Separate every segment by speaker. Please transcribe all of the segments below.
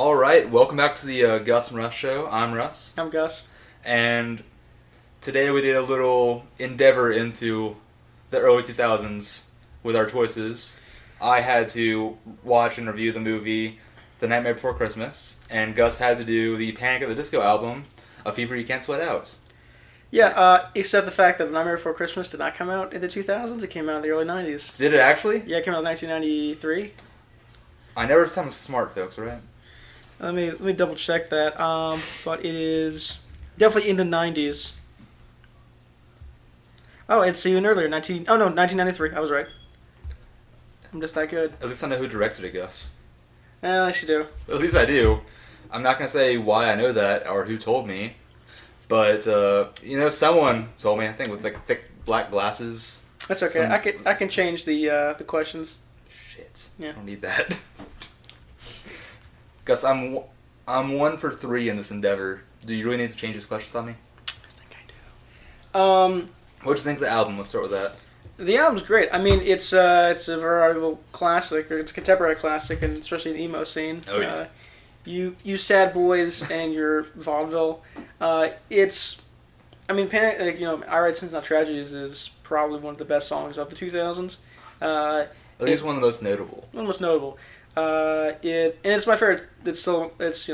Speaker 1: All right, welcome back to the Gus and Rus show. I'm Russ,
Speaker 2: I'm Gus.
Speaker 1: and today we did a little endeavor into the early 2000s with our choices. I had to watch and review the movie The Nightmare Before Christmas, and Gus had to do the Panic at the Disco album, A Fever You Can't Sweat Out.
Speaker 2: Yeah, except the fact that Nightmare Before Christmas did not come out in the 2000s. It came out in the early 90s.
Speaker 1: Did it actually?
Speaker 2: Yeah, it came out in 1993.
Speaker 1: I never said I'm smart, folks, right?
Speaker 2: Let me double check that. But it is definitely in the 90s. Oh, it's even earlier. 1993. I was right. I'm just that good.
Speaker 1: At least I know who directed it, Gus.
Speaker 2: I should do.
Speaker 1: At least I do. I'm not going to say why I know that or who told me. But, someone told me, I think, with like thick black glasses.
Speaker 2: That's okay. I can change the questions.
Speaker 1: Shit.
Speaker 2: Yeah.
Speaker 1: I don't need that. Gus, I'm 1 for 3 in this endeavor. Do you really need to change these questions on me?
Speaker 2: I think I do.
Speaker 1: What'd you think of the album? Let's start with that.
Speaker 2: The album's great. I mean, it's a veritable classic, or it's a contemporary classic, and especially in the emo scene.
Speaker 1: Oh yeah.
Speaker 2: You sad boys and your vaudeville. I Write Sins Not Tragedies is probably one of the best songs of the 2000s.
Speaker 1: At least one of the most notable.
Speaker 2: One of the most notable. It's my favorite. It's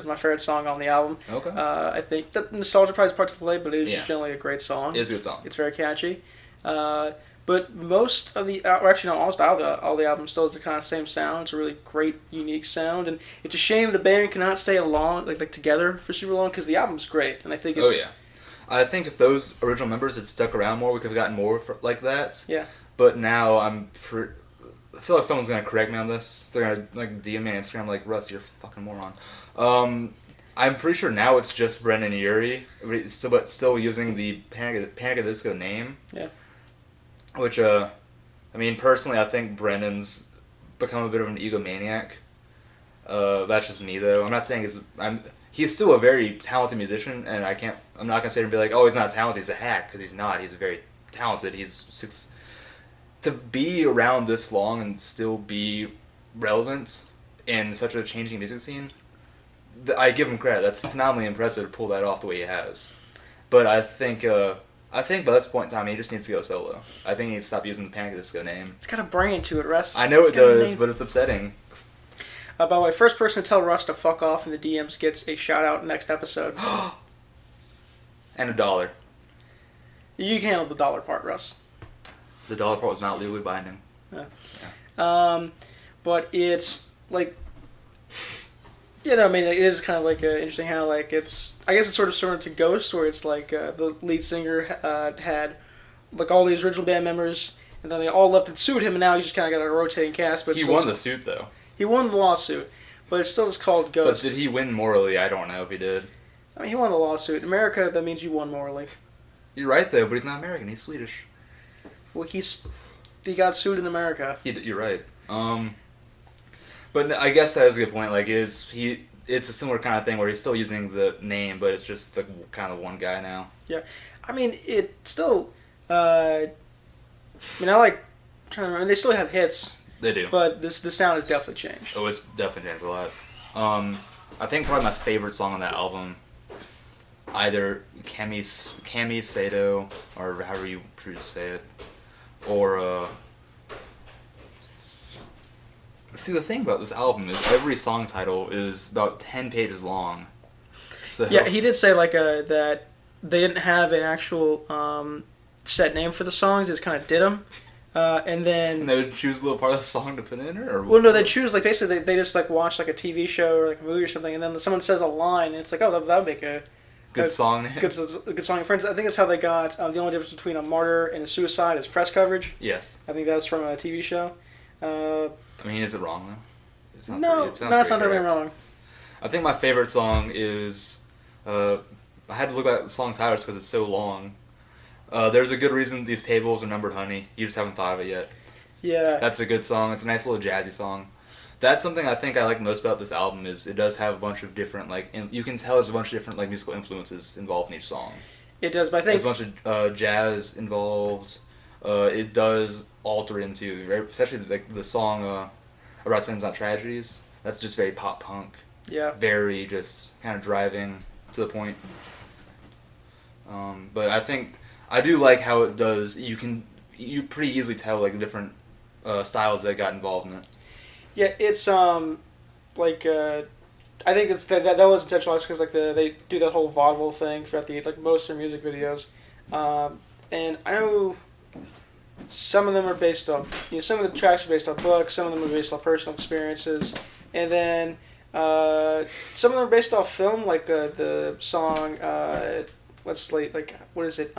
Speaker 2: my favorite song on the album.
Speaker 1: Okay.
Speaker 2: I think the nostalgia probably is part to play, but it is
Speaker 1: Yeah.
Speaker 2: just generally a great song.
Speaker 1: It's a good song.
Speaker 2: It's very catchy. But most of almost all the album still has the kind of same sound. It's a really great, unique sound, and it's a shame the band cannot stay along like together for super long because the album's great, and I think it's.
Speaker 1: Oh yeah. I think if those original members had stuck around more, we could have gotten more like that.
Speaker 2: Yeah.
Speaker 1: But now I feel like someone's gonna correct me on this. They're gonna DM me on Instagram like, Russ, you're a fucking moron. I'm pretty sure now it's just Brendan Urie, but still using the Panic at the Disco name.
Speaker 2: Yeah.
Speaker 1: Which, personally, I think Brendan's become a bit of an egomaniac. That's just me, though. I'm not saying he's still a very talented musician, and I'm not gonna sit here and be like, oh, he's not talented, he's a hack, because he's not. He's very talented. To be around this long and still be relevant in such a changing music scene, I give him credit. That's phenomenally impressive to pull that off the way he has. But I think by this point in time, he just needs to go solo. I think he needs to stop using the Panic at the Disco name.
Speaker 2: It's got a brain to it, Russ.
Speaker 1: I know it does, but it's upsetting.
Speaker 2: By the way, first person to tell Russ to fuck off in the DMs gets a shout out next episode.
Speaker 1: And $1.
Speaker 2: You can handle the dollar part, Russ.
Speaker 1: The dollar part was not legally binding.
Speaker 2: Yeah. But it's like, it is kind of like interesting how I guess it's sort of similar to Ghost, where it's like the lead singer had like all these original band members, and then they all left and sued him, and now he's just kind of got a rotating cast. But
Speaker 1: He won the suit, though.
Speaker 2: He won the lawsuit, but it's still just called Ghost.
Speaker 1: But did he win morally? I don't know if he did.
Speaker 2: I mean, he won the lawsuit. In America, that means you won morally.
Speaker 1: You're right, though, but he's not American. He's Swedish.
Speaker 2: Well, he got sued in America.
Speaker 1: You're right. But I guess that is a good point. Like, it's a similar kind of thing where he's still using the name, but it's just the kind of one guy now.
Speaker 2: Yeah, I mean, it still. I like trying to remember. They still have hits.
Speaker 1: They do.
Speaker 2: But the sound has definitely changed.
Speaker 1: Oh, it's definitely changed a lot. I think probably my favorite song on that album, either Kami Sato, or however you choose to say it, or see, the thing about this album is every song title is about 10 pages long. So
Speaker 2: yeah, he did say that they didn't have an actual set name for the songs. They just kind of did them. And then
Speaker 1: they would choose a little part of the song to put in, or
Speaker 2: well, no, they choose basically they just watch a TV show or a movie or something, and then someone says a line, and it's like, oh, that would make a
Speaker 1: good song.
Speaker 2: Good song. For instance, I think that's how they got the only difference between a martyr and a suicide is press coverage.
Speaker 1: Yes,
Speaker 2: I think that's from a TV show.
Speaker 1: Is it wrong though? It's not
Speaker 2: it's not totally wrong.
Speaker 1: I think my favorite song is I had to look at the song titles because it's so long. There's a good reason these tables are numbered, honey. You just haven't thought of it yet.
Speaker 2: Yeah.
Speaker 1: That's a good song. It's a nice little jazzy song. That's something I think I like most about this album is it does have a bunch of different, you can tell there's a bunch of different, musical influences involved in each song.
Speaker 2: It does, but I think...
Speaker 1: There's a bunch of jazz involved. It does alter into, especially the song About Sins Not Tragedies. That's just very pop punk.
Speaker 2: Yeah.
Speaker 1: Very just kind of driving to the point. But I think I do like how it does. You pretty easily tell like the different styles that got involved in it.
Speaker 2: Yeah, it's like I think that was intentional because like they do that whole vaudeville thing throughout the like most of their music videos, and I know some of them are based on some of the tracks are based on books, some of them are based on personal experiences, and then some of them are based off film like the song what is it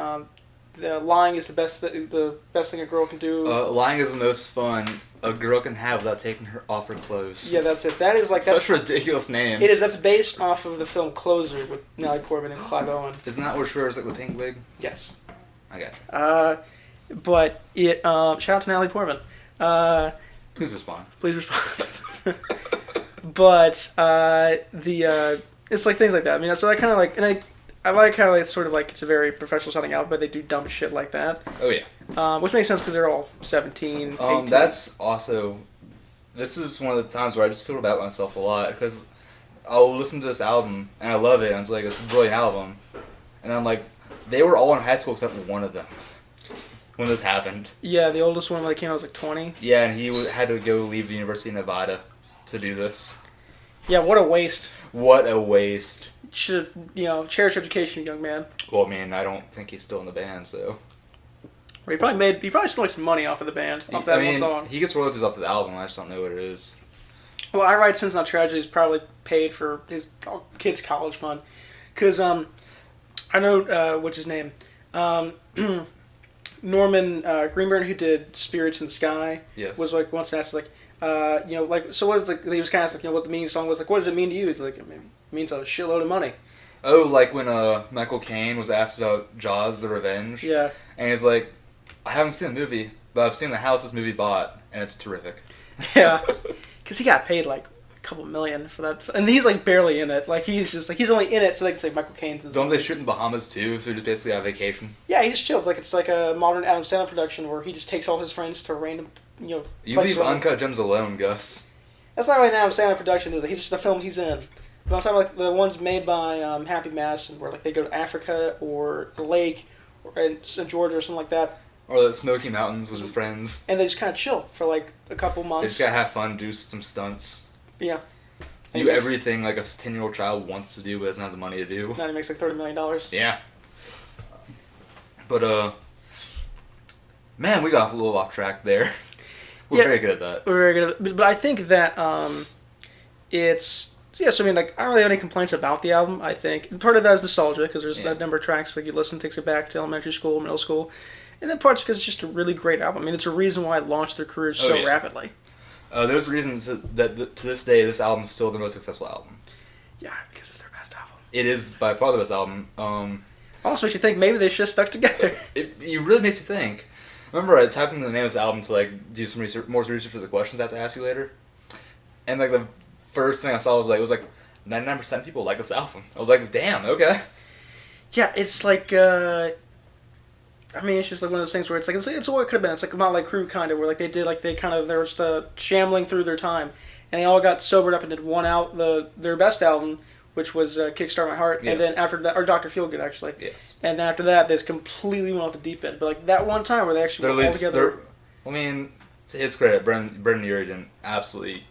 Speaker 2: the lying is the best thing a girl can do.
Speaker 1: Lying is the most fun a girl can have without taking her off her clothes.
Speaker 2: Yeah, that's it. That is like
Speaker 1: such ridiculous names.
Speaker 2: It is. That's based off of the film Closer with Natalie Portman and Clive Owen.
Speaker 1: Isn't that where she wears like the pink wig?
Speaker 2: Yes.
Speaker 1: I got you.
Speaker 2: But it shout out to Natalie Portman.
Speaker 1: Please respond.
Speaker 2: Please respond. But it's like things like that. I mean, so I kind of like, and I like how it's sort of like it's a very professional sounding album, but they do dumb shit like that.
Speaker 1: Oh yeah.
Speaker 2: Which makes sense because they're all 17, 18.
Speaker 1: That's also. This is one of the times where I just feel about myself a lot because I'll listen to this album and I love it and it's like it's a brilliant album, and I'm like, they were all in high school except for one of them when this happened.
Speaker 2: Yeah, the oldest one when they came out was like 20.
Speaker 1: Yeah, and he had to go leave the University of Nevada to do this.
Speaker 2: Yeah, what a waste.
Speaker 1: What a waste.
Speaker 2: Should cherish education, young man.
Speaker 1: Well, I mean, I don't think he's still in the band, so.
Speaker 2: He probably still makes money off of the band, off that one song.
Speaker 1: He gets royalties off the album, I just don't know what it is.
Speaker 2: Well, I Write Sins Not Tragedies probably paid for his kid's college fund. Because, I know, what's his name? Norman Greenburn, who did Spirits in the Sky,
Speaker 1: yes.
Speaker 2: was like, once asked, like, so what is, like, he was kind of like, what the meaning of the song was, like, what does it mean to you? He's like, it means a shitload of money.
Speaker 1: Oh, like when Michael Caine was asked about Jaws: The Revenge?
Speaker 2: Yeah.
Speaker 1: And he's like, I haven't seen the movie, but I've seen the house this movie bought, and it's terrific.
Speaker 2: Yeah. Because he got paid, like, a couple million for that. And he's, like, barely in it. Like, he's just, like, he's only in it so they can say Michael Caine's in it.
Speaker 1: Don't they shoot in Bahamas, too, so just basically on vacation?
Speaker 2: Yeah, he just chills. Like, it's like a modern Adam Sandler production where he just takes all his friends to random,
Speaker 1: You leave Uncut Gems alone, Gus.
Speaker 2: That's not really an Adam Sandler production, is it? He's just the film he's in. But I'm talking about like, the ones made by Happy Mass, where like they go to Africa or the lake or in Georgia or something like that.
Speaker 1: Or the Smoky Mountains with his friends.
Speaker 2: And they just kind of chill for like a couple months.
Speaker 1: They just gotta have fun, do some stunts.
Speaker 2: Yeah.
Speaker 1: Do everything like a 10-year-old child wants to do but doesn't have the money to do.
Speaker 2: Now he makes like $30 million.
Speaker 1: Yeah. But, man, we got a little off track there. We're very good at that.
Speaker 2: We're very good at it. But I think that it's... Yeah, so I mean, like, I don't really have any complaints about the album, I think. And part of that is nostalgia, because there's that number of tracks, like, you listen, takes it back to elementary school, middle school. And then part's because it's just a really great album. I mean, it's a reason why it launched their careers so rapidly.
Speaker 1: There's reasons that to this day, this album is still the most successful album.
Speaker 2: Yeah, because it's their best album.
Speaker 1: It is by far the best album.
Speaker 2: Almost makes you think maybe they should have stuck together.
Speaker 1: It really makes you think. Remember, I typed in the name of this album to, like, do some more research for the questions I have to ask you later. And, like, the first thing I saw was like 99% of people like this album. I was like, damn, okay.
Speaker 2: Yeah, it's like, I mean, it's just like one of those things where it's what it could have been. It's like Motley Crue kind of, where like they were just shambling through their time, and they all got sobered up and did their best album, which was Kickstart My Heart, and then after that, or Dr. Feelgood actually.
Speaker 1: Yes.
Speaker 2: And after that, they just completely went off the deep end. But like that one time where they actually went all together.
Speaker 1: I mean, to his credit, Brendan Urie didn't absolutely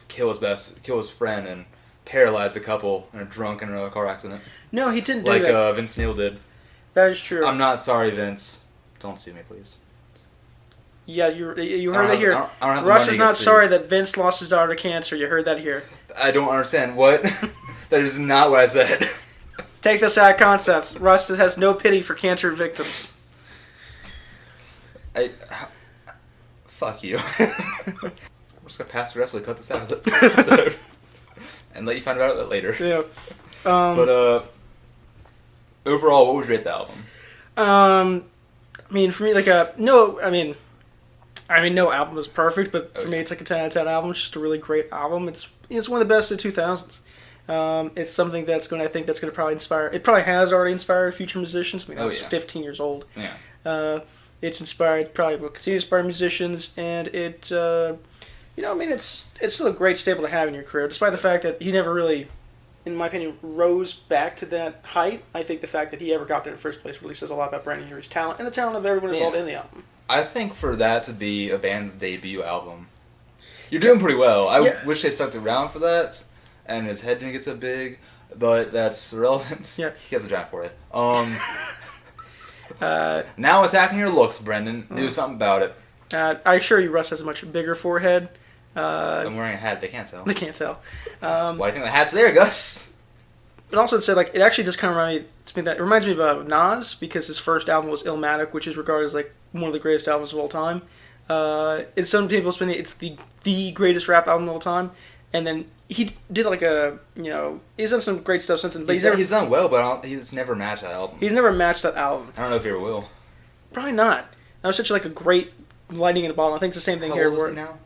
Speaker 1: kill his friend, and paralyze a couple in a car accident.
Speaker 2: No, he didn't do that.
Speaker 1: Like Vince Neil did.
Speaker 2: That is true.
Speaker 1: I'm not sorry, Vince. Don't sue me, please.
Speaker 2: Yeah, you heard that here.
Speaker 1: I don't have
Speaker 2: Russ is not sorry that Vince lost his daughter to cancer. You heard that here.
Speaker 1: I don't understand. What? That is not what I said.
Speaker 2: Take this out of context. Russ has no pity for cancer victims.
Speaker 1: Fuck you. I'm just going to pass the rest of cut this out of the episode. And let you find out about it later.
Speaker 2: Yeah.
Speaker 1: But, overall, what would you rate the album?
Speaker 2: I mean, for me, like, no album is perfect, but for me, it's like a 10 out of 10 album. It's just a really great album. It's one of the best of the 2000s. It's something that's going to probably inspire. It probably has already inspired future musicians. I mean, that was 15 years old.
Speaker 1: Yeah.
Speaker 2: It's inspired, probably will continue to inspire musicians, and it I mean, it's still a great staple to have in your career, despite the fact that he never really, in my opinion, rose back to that height. I think the fact that he ever got there in the first place really says a lot about Brendan Urie's talent and the talent of everyone involved in the album.
Speaker 1: I think for that to be a band's debut album, you're doing pretty well. I wish they stuck around for that, and his head didn't get so big, but that's irrelevant.
Speaker 2: Yeah.
Speaker 1: He has a giant forehead. Now attacking your looks, Brendan. Do something about it.
Speaker 2: I assure you, Russ has a much bigger forehead.
Speaker 1: I'm wearing a hat. They can't tell.
Speaker 2: They can't tell.
Speaker 1: Why do you think the hat's there, Gus?
Speaker 2: But also to say, like, it actually just kind of reminds me of Nas, because his first album was Illmatic, which is regarded as like one of the greatest albums of all time. It's some people spend it's the greatest rap album of all time, and then he did like he's done some great stuff since then. But
Speaker 1: he's done well, but he's never matched that album.
Speaker 2: He's never matched that album.
Speaker 1: I don't know if he ever will.
Speaker 2: Probably not. That was such like a great lightning in a bottle. I think it's the same thing here.
Speaker 1: How old is he now?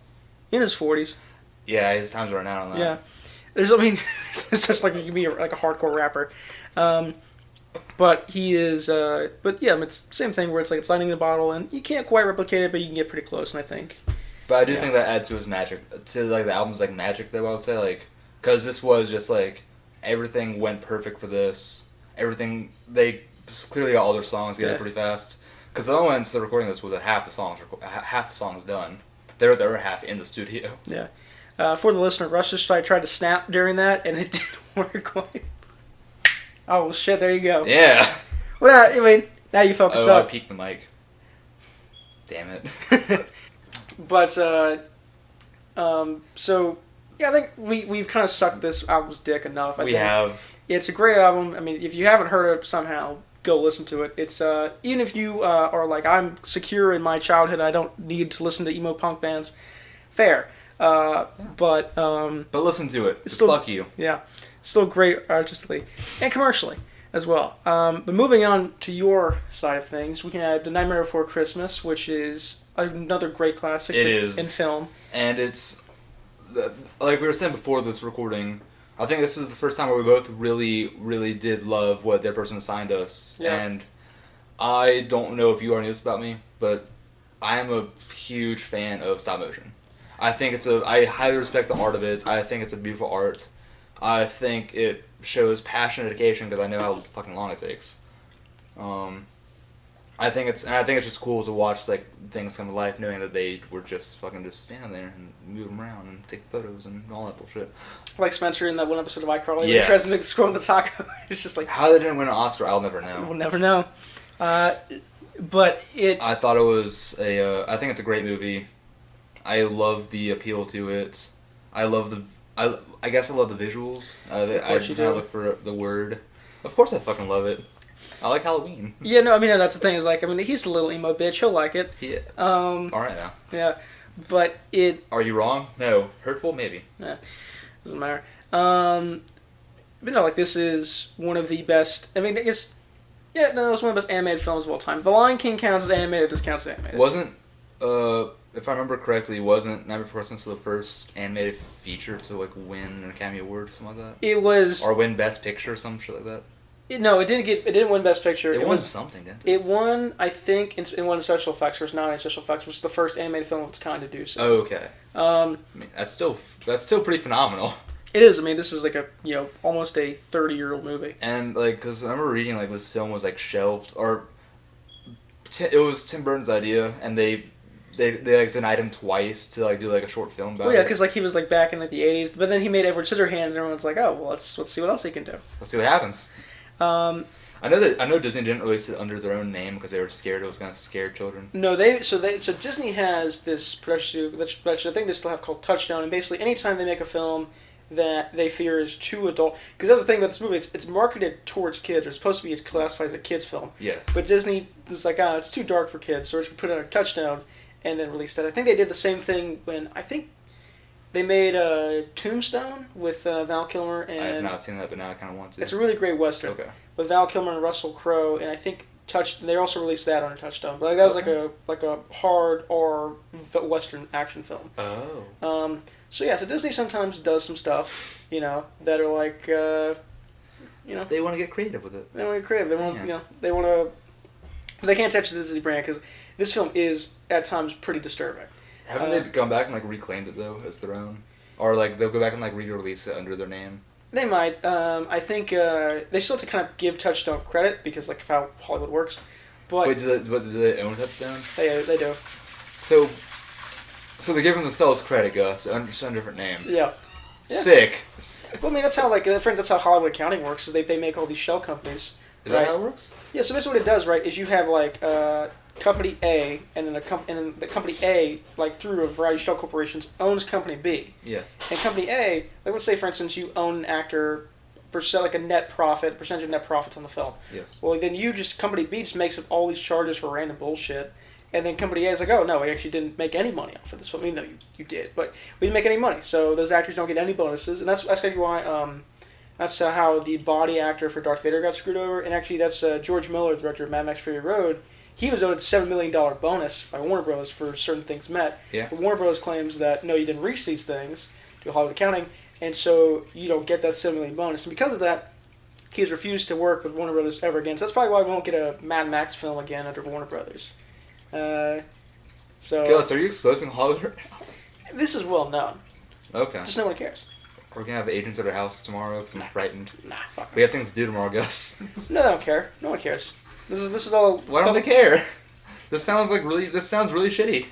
Speaker 2: In his 40s.
Speaker 1: Yeah, his time's running out on that.
Speaker 2: Yeah. It's just like you can be like a hardcore rapper. But he is, it's the same thing where it's like it's lightning in a bottle, and you can't quite replicate it, but you can get pretty close, and I think.
Speaker 1: But I do think that adds to his magic, to like the album's like magic though, I would say, like, because this was just like, everything went perfect for this, they clearly got all their songs together pretty fast, because the went to recording this with half the songs done. They were the other half in the studio.
Speaker 2: Yeah. For the listener, Russ just tried to snap during that, and it didn't work quite. Oh, shit, there you go.
Speaker 1: Yeah.
Speaker 2: Well, I mean, now you focus up.
Speaker 1: I peeked the mic. Damn it.
Speaker 2: But, so, yeah, I think we've kind of sucked this album's dick enough. I think
Speaker 1: have.
Speaker 2: It's a great album. I mean, if you haven't heard it somehow, go listen to it. It's, even if you are like, I'm secure in my childhood, I don't need to listen to emo punk bands, fair. But
Speaker 1: listen to it.
Speaker 2: Still,
Speaker 1: fuck you.
Speaker 2: Yeah. Still great artistically and commercially as well. But moving on to your side of things, we can have The Nightmare Before Christmas, which is another great classic in film.
Speaker 1: And it's, like we were saying before this recording, I think this is the first time where we both really, really did love what their person assigned us. Yeah. And I don't know if you already knew this about me, but I am a huge fan of stop motion. I highly respect the art of it. I think it's a beautiful art. I think it shows passion and dedication because I know how fucking long it takes. I think it's just cool to watch like things come to life, knowing that they were just standing there and move them around and take photos and all that bullshit.
Speaker 2: Like Spencer in that one episode of iCarly,
Speaker 1: yes.
Speaker 2: He tries to make the score on the taco. It's just like
Speaker 1: how they didn't win an Oscar, I'll never know.
Speaker 2: We'll never know. But
Speaker 1: I thought it was I think it's a great movie. I love the appeal to it. I guess I love the visuals. I look for the word. Of course I fucking love it. I like Halloween.
Speaker 2: Yeah, no, I mean, that's the thing. Is like, I mean, he's a little emo bitch. He'll like it.
Speaker 1: Yeah. Alright now.
Speaker 2: Yeah. But it...
Speaker 1: Are you wrong? No. Hurtful? Maybe.
Speaker 2: Yeah. Doesn't matter. But no, like, this is one of the best... I mean, I guess... Yeah, no, it's one of the best animated films of all time. If The Lion King counts as animated, this counts as animated.
Speaker 1: Wasn't... if I remember correctly, wasn't Nightmare Before Christmas the first animated feature to like win an Academy Award or something like that?
Speaker 2: It was,
Speaker 1: or win Best Picture or some shit like that.
Speaker 2: It didn't win Best Picture.
Speaker 1: It won something, didn't it?
Speaker 2: It won, I think, it won special effects. Or it's not in special effects. Which was the first animated film of its kind to do so.
Speaker 1: Oh, okay. I mean, that's still pretty phenomenal.
Speaker 2: It is. I mean, this is like almost a 30-year-old movie.
Speaker 1: And like, cause I remember reading like this film was like shelved, or it was Tim Burton's idea, and they like denied him twice to like do like a short film about it.
Speaker 2: Well, yeah, because like he was like back in like the 80s, but then he made Edward Scissorhands, and everyone's like, oh, well, let's see what else he can do.
Speaker 1: Let's see what happens. I know Disney didn't release it under their own name because they were scared it was gonna scare children.
Speaker 2: No, so Disney has this production which I think they still have called Touchstone, and basically anytime they make a film that they fear is too adult, because that's the thing about this movie, it's marketed towards kids, or it's supposed to be classified as a kids film. Yes. But Disney is like, it's too dark for kids, so we're just gonna put it on a Touchstone and then release that. I think they did the same thing when they made Tombstone with Val Kilmer and... I have
Speaker 1: not seen that, but now I kind of want to.
Speaker 2: It's a really great Western. Okay. With Val Kilmer and Russell Crowe, and I think they also released that on a Touchstone. But that was like a hard or Western action film. Oh. So Disney sometimes does some stuff, that are like,
Speaker 1: They want to get creative with it.
Speaker 2: They want to get creative. They want they want to... They can't touch the Disney brand because this film is, at times, pretty disturbing.
Speaker 1: Haven't they gone back and like reclaimed it though as their own, or like they'll go baback and like re-release it under their name?
Speaker 2: They might. I think they still have to kind of give Touchstone credit because like of how Hollywood works. But
Speaker 1: Wait, do they own Touchstone?
Speaker 2: they do.
Speaker 1: So they're giving themselves credit, Gus, just under a different name.
Speaker 2: Yeah.
Speaker 1: Sick.
Speaker 2: Well, I mean, that's how like friends. That's how Hollywood accounting works. Is they make all these shell companies.
Speaker 1: Is that how it works?
Speaker 2: Yeah. So basically, what it does, right, is you have like company A, and then and then the company A, like through a variety of shell corporations, owns company B.
Speaker 1: Yes.
Speaker 2: And company A, like let's say for instance, you own an actor, like a percentage of net profits on the film.
Speaker 1: Yes.
Speaker 2: Well, then company B just makes up all these charges for random bullshit. And then company A is like, oh, no, we actually didn't make any money off of this film. Even though you did. But we didn't make any money. So those actors don't get any bonuses. And that's kind of why, that's how the body actor for Darth Vader got screwed over. And actually, that's George Miller, the director of Mad Max Fury Road. He was owed a $7 million bonus by Warner Bros. For certain things met.
Speaker 1: Yeah.
Speaker 2: But Warner Bros. Claims that, no, you didn't reach these things due to Hollywood accounting. And so you don't get that $7 million bonus. And because of that, he has refused to work with Warner Bros. Ever again. So that's probably why we won't get a Mad Max film again under Warner Bros.
Speaker 1: Gus, are you exposing Hollywood?
Speaker 2: This is well known.
Speaker 1: Okay.
Speaker 2: Just no one cares.
Speaker 1: We're gonna have agents at our house tomorrow because I'm frightened.
Speaker 2: Nah, fuck.
Speaker 1: We have things to do tomorrow, Gus.
Speaker 2: No, they don't care. No one cares. This is all.
Speaker 1: Why don't they care? This sounds really shitty.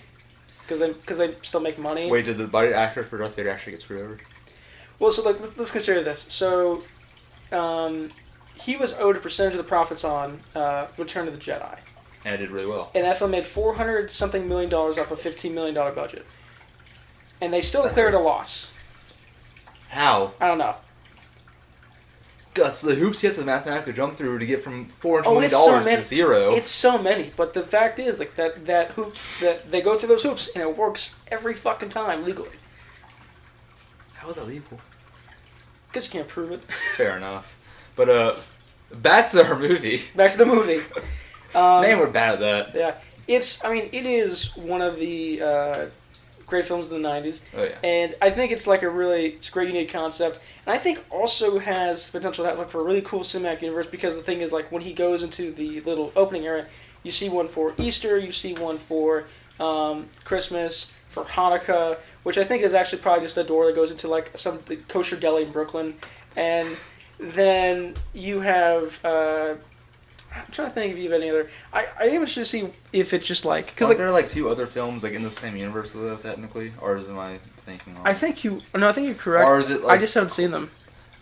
Speaker 2: Because they still make money.
Speaker 1: Wait, did the body actor for Darth Vader actually get screwed over?
Speaker 2: Well, so let's consider this. So, he was owed a percentage of the profits on Return of the Jedi.
Speaker 1: And it did really well.
Speaker 2: And that film made $400-something million off a $15 million budget. And they still declared a loss.
Speaker 1: How?
Speaker 2: I don't know.
Speaker 1: Gus, the hoops he has to mathematically jump through to get from $400 million to zero.
Speaker 2: It's so many. But the fact is, like that hoop, that they go through those hoops and it works every fucking time legally.
Speaker 1: How is that legal?
Speaker 2: Because you can't prove it.
Speaker 1: Fair enough. But, back to our movie.
Speaker 2: Back to the movie.
Speaker 1: Man, we're bad at that.
Speaker 2: Yeah. It is one of the great films of the 90s.
Speaker 1: Oh, yeah.
Speaker 2: And I think it's like it's a great unique concept. And I think also has potential to have like for a really cool cinematic universe because the thing is like when he goes into the little opening area, you see one for Easter, you see one for Christmas, for Hanukkah, which I think is actually probably just a door that goes into like the kosher deli in Brooklyn. And then you have... I'm trying to think if you have any other... I am interested to see if it's just like...
Speaker 1: Aren't there like two other films like in the same universe though, technically? Or am I thinking wrong?
Speaker 2: I think you're correct.
Speaker 1: Or is it like...
Speaker 2: I just haven't seen them.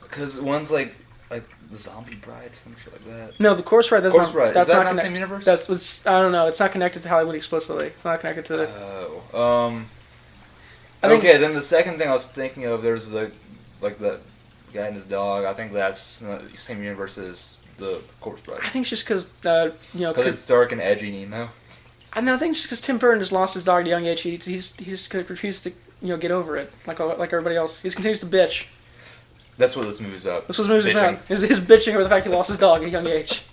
Speaker 1: Because one's like the Zombie Bride or some shit like that.
Speaker 2: No, the Corpse Bride, that's
Speaker 1: Corpse
Speaker 2: not...
Speaker 1: Bride.
Speaker 2: That's
Speaker 1: Is that
Speaker 2: not
Speaker 1: not the same universe?
Speaker 2: I don't know. It's not connected to Hollywood explicitly. It's not connected to the...
Speaker 1: Oh. Then the second thing I was thinking of, there's that guy and his dog. I think that's the same universe as the Corpse Bride.
Speaker 2: I think it's just because,
Speaker 1: Because it's dark and edgy and emo.
Speaker 2: I think it's just because Tim Burton just lost his dog at a young age. He's just refuses to, get over it, like everybody else. He just continues to bitch.
Speaker 1: That's what this movie's about.
Speaker 2: That's what this movie's about. His bitching over the fact he lost his dog at a young age.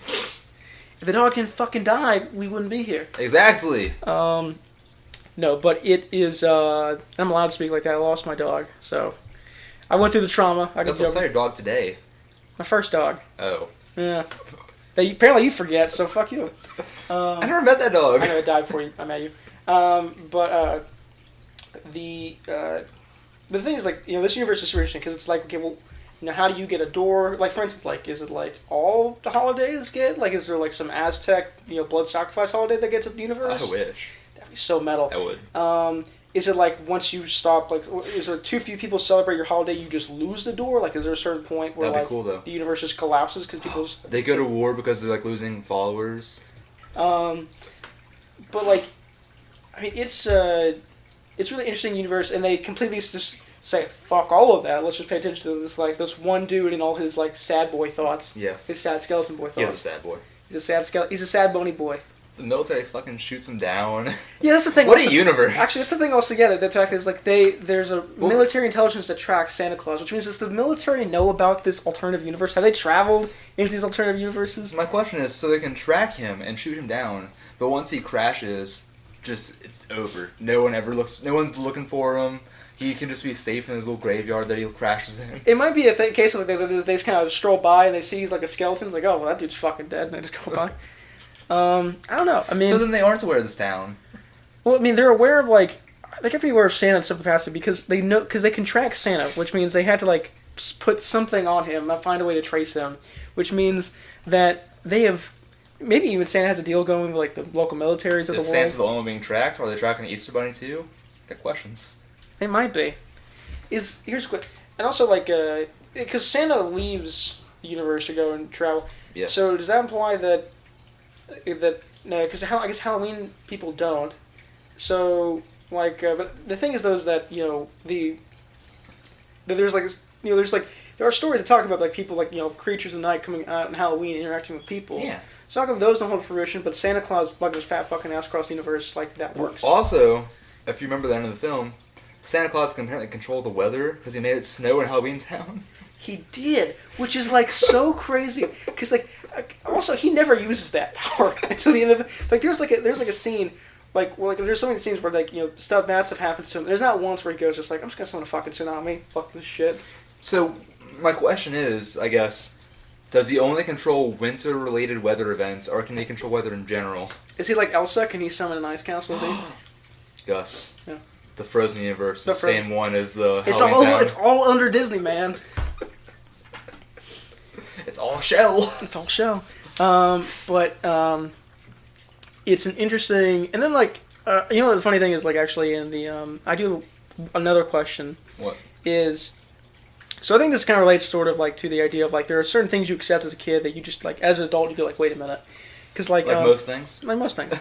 Speaker 2: If the dog can fucking die, we wouldn't be here.
Speaker 1: Exactly.
Speaker 2: No, but it is, I'm allowed to speak like that. I lost my dog, so... I went through the trauma.
Speaker 1: I saw your dog today.
Speaker 2: My first dog.
Speaker 1: Oh.
Speaker 2: Yeah. Apparently you forget, so fuck you.
Speaker 1: I never met that dog.
Speaker 2: I know it died before I met you. But the thing is, like, this universe is super interesting because it's like, okay, well, how do you get a door? Like, for instance, like, is it like all the holidays get? Like, is there like some Aztec, blood sacrifice holiday that gets up the universe?
Speaker 1: I wish.
Speaker 2: That'd be so metal.
Speaker 1: I would.
Speaker 2: Is it like once you stop, like, is there too few people celebrate your holiday, you just lose the door? Like, is there a certain point where
Speaker 1: That'd be cool, though.
Speaker 2: the universe just collapses because people
Speaker 1: they go to war because they're like losing followers?
Speaker 2: But like, I mean, it's really interesting universe, and they completely just say fuck all of that. Let's just pay attention to this one dude and all his like sad boy thoughts.
Speaker 1: Yes.
Speaker 2: His sad skeleton boy thoughts.
Speaker 1: He's a sad boy.
Speaker 2: He's a sad bony boy.
Speaker 1: The military fucking shoots him down.
Speaker 2: Yeah, that's the thing.
Speaker 1: What a universe!
Speaker 2: Actually, that's the thing. Also, yeah, the fact is, like, there's a military intelligence that tracks Santa Claus, which means does the military know about this alternative universe? Have they traveled into these alternative universes?
Speaker 1: My question is, so they can track him and shoot him down, but once he crashes, it's over. No one's looking for him. He can just be safe in his little graveyard that he crashes in.
Speaker 2: It might be a case of like they just kind of stroll by and they see he's like a skeleton. It's like, oh, well, that dude's fucking dead, and they just go by. I don't know. I mean,
Speaker 1: so then they aren't aware of this town.
Speaker 2: Well, I mean, they're aware of like they kept me aware of Santa in some capacity because they can track Santa, which means they had to like put something on him, find a way to trace him, which means that they have. Maybe even Santa has a deal going with like the local militaries of the world. Is
Speaker 1: Santa the only one being tracked, or are they tracking the Easter Bunny too? Got questions.
Speaker 2: It might be. Here's quick, and also like because Santa leaves the universe to go and travel.
Speaker 1: Yes.
Speaker 2: So does that imply that no? Because I guess Halloween people don't. So like, but the thing is though is that there's there are stories that talk about like people like creatures of the night coming out on Halloween and interacting with people.
Speaker 1: Yeah.
Speaker 2: So how come those don't hold fruition, but Santa Claus lugged his fat fucking ass across the universe like that works?
Speaker 1: Also, if you remember the end of the film, Santa Claus can apparently control the weather because he made it snow in Halloween Town.
Speaker 2: He did, which is like so crazy. Because like, also he never uses that power until the end of it. Like there's like a scene, like there's so many scenes where like stuff bad stuff happens to him. There's not once where he goes just like I'm just gonna summon a fucking tsunami. Fuck this shit.
Speaker 1: So my question is, I guess, does he only control winter-related weather events, or can he control weather in general?
Speaker 2: Is he like Elsa? Can he summon an ice castle?
Speaker 1: Gus.
Speaker 2: Yeah.
Speaker 1: The Frozen universe, the same one as the
Speaker 2: It's all under Disney, man.
Speaker 1: It's all shell.
Speaker 2: It's all shell. But it's an interesting... And then, like, the funny thing is, like, actually, in the... I do another question.
Speaker 1: What?
Speaker 2: Is... So I think this kind of relates sort of, like, to the idea of, like, there are certain things you accept as a kid that you just, like, as an adult, you go, like, wait a minute. Because, like
Speaker 1: most things?
Speaker 2: Like most things.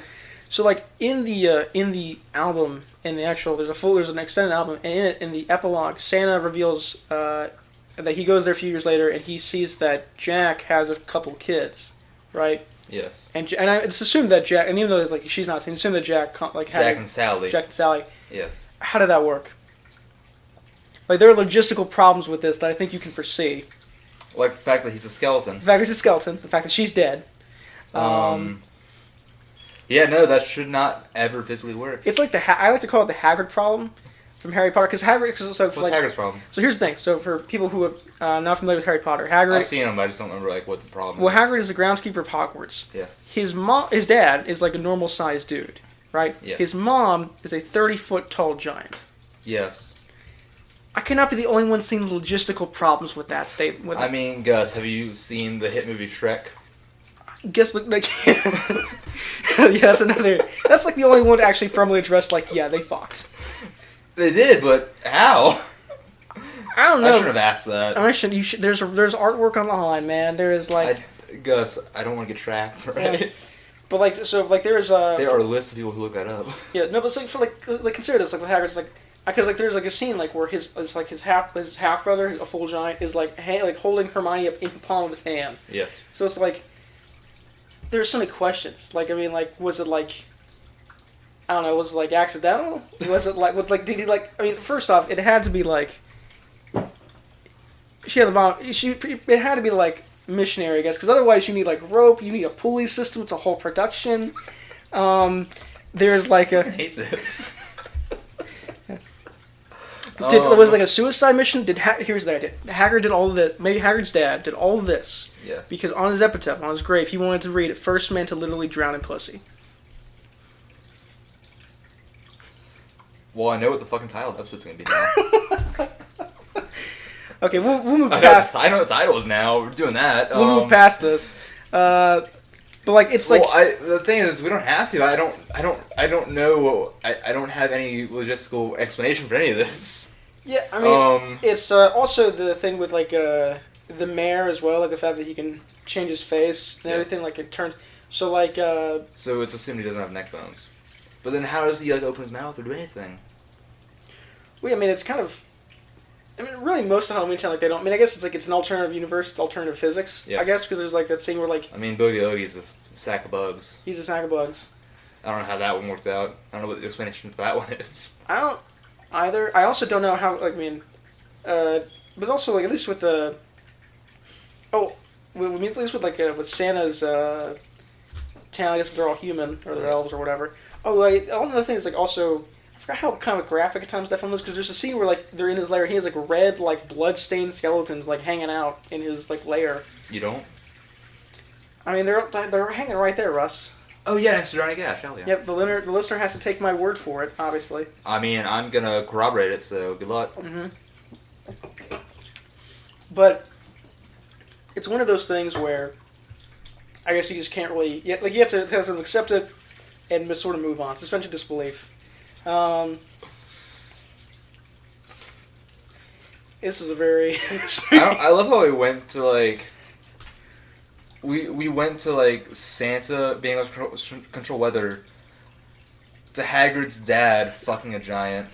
Speaker 2: So, like, in the album, in the actual... There's an extended album, and in the epilogue, Santa reveals... that he goes there a few years later and he sees that Jack has a couple kids, right?
Speaker 1: Yes.
Speaker 2: And it's assumed that Jack, and even though it's like she's not, it's assumed that Jack had
Speaker 1: Jack and Sally.
Speaker 2: Jack and Sally.
Speaker 1: Yes.
Speaker 2: How did that work? Like there are logistical problems with this that I think you can foresee.
Speaker 1: Like the fact that he's a skeleton.
Speaker 2: The fact that he's a skeleton. The fact that she's dead.
Speaker 1: Yeah, no, that should not ever physically work.
Speaker 2: It's like I like to call it the Hagrid problem. From Harry Potter, because Hagrid...
Speaker 1: What's Hagrid's problem?
Speaker 2: So here's the thing. So for people who are not familiar with Harry Potter, Hagrid...
Speaker 1: I've seen him, but I just don't remember like what the problem is.
Speaker 2: Well, Hagrid is the groundskeeper of Hogwarts.
Speaker 1: Yes.
Speaker 2: His dad is like a normal-sized dude, right?
Speaker 1: Yes.
Speaker 2: His mom is a 30-foot-tall giant.
Speaker 1: Yes.
Speaker 2: I cannot be the only one seeing logistical problems with that statement.
Speaker 1: I mean, Gus, have you seen the hit movie Shrek?
Speaker 2: Guess like... yeah, that's another... That's like the only one to actually firmly address, like, yeah, they fucked.
Speaker 1: They did, but how?
Speaker 2: I don't know.
Speaker 1: I should have asked that.
Speaker 2: I should. You should. There's artwork on the line, man. There is like.
Speaker 1: Gus, I don't want to get tracked, right?
Speaker 2: Yeah. But like, so like there is
Speaker 1: there are lists of people who look that up.
Speaker 2: Yeah, no, but it's like for like consider this like with Hagrid's like because like there's like a scene like where his half brother, a full giant, is like holding Hermione up in the palm of his hand.
Speaker 1: Yes.
Speaker 2: So it's like there's so many questions. Like I mean, like was it like. I don't know. Was it like accidental? Was it like? Did he like? I mean, first off, it had to be like. She had the bomb. It had to be like missionary, I guess, because otherwise you need like rope. You need a pulley system. It's a whole production. There's like a.
Speaker 1: I hate this.
Speaker 2: Was it like a suicide mission? Here's the idea. Hagrid did all of this. Maybe Hagrid's dad did all of this.
Speaker 1: Yeah.
Speaker 2: Because on his epitaph, on his grave, he wanted to read it. First man to literally drown in pussy.
Speaker 1: Well, I know what the fucking title of the episode's gonna be now.
Speaker 2: Okay, we'll move past.
Speaker 1: I know what the title is now. We're doing that.
Speaker 2: We'll move past this. But like it's like.
Speaker 1: Well, the thing is, we don't have to. I don't know. I don't have any logistical explanation for any of this.
Speaker 2: Yeah, I mean, it's also the thing with like the mayor as well, like the fact that he can change his face and everything. Like it turns. So like.
Speaker 1: So it's assumed he doesn't have neck bones. But then how does he like open his mouth or do anything?
Speaker 2: Well, I mean, it's kind of... I mean, really, most of Halloween Town, like, they don't... I mean, I guess it's like it's an alternative universe. It's alternative physics, yes. I guess, because there's like that scene where like...
Speaker 1: I mean, Boogie Oogie's a sack of bugs.
Speaker 2: He's a sack of bugs.
Speaker 1: I don't know how that one worked out. I don't know what the explanation for that one is.
Speaker 2: I don't either. I also don't know how... Like, I mean... but also, like, at least with the... at least with, like, with Santa's... town, I guess they're all human, or they're elves or whatever. Oh, like, another thing is, like, also, I forgot how kind of graphic at times that film is, because there's a scene where, like, they're in his lair, and he has, like, red, like, blood-stained skeletons, like, hanging out in his, like, lair.
Speaker 1: You don't?
Speaker 2: I mean, they're hanging right there, Russ.
Speaker 1: Oh yeah, next to Johnny Cash. Hell yeah.
Speaker 2: Yep, the listener has to take my word for it, obviously.
Speaker 1: I mean, I'm gonna corroborate it, so good luck.
Speaker 2: Mm-hmm. But it's one of those things where I guess you just can't really... You have to sort of accept it and sort of move on. Suspension of disbelief. This is a very...
Speaker 1: I love how we went to, like... We went to, like, Santa being able to control weather to Hagrid's dad fucking a giant.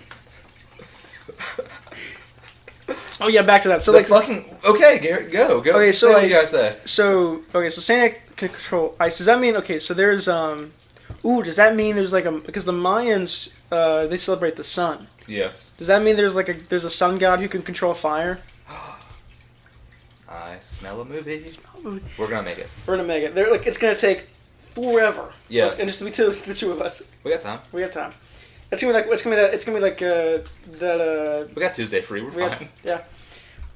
Speaker 2: Oh yeah, back to that. So
Speaker 1: the
Speaker 2: like
Speaker 1: fucking... Okay, Garrett, go.
Speaker 2: Okay, so
Speaker 1: say
Speaker 2: like,
Speaker 1: what you guys say.
Speaker 2: So Santa can control ice. Does that mean... Okay, so there's... Ooh, does that mean there's like a... Because the Mayans, they celebrate the sun.
Speaker 1: Yes.
Speaker 2: Does that mean there's a sun god who can control fire?
Speaker 1: I smell a movie. We're gonna make it.
Speaker 2: We're gonna make it. They're like, it's gonna take forever.
Speaker 1: Yes.
Speaker 2: And just to be the two of us.
Speaker 1: We got time.
Speaker 2: We have time. It's gonna be like that.
Speaker 1: We got Tuesday free. We're fine.
Speaker 2: Yeah.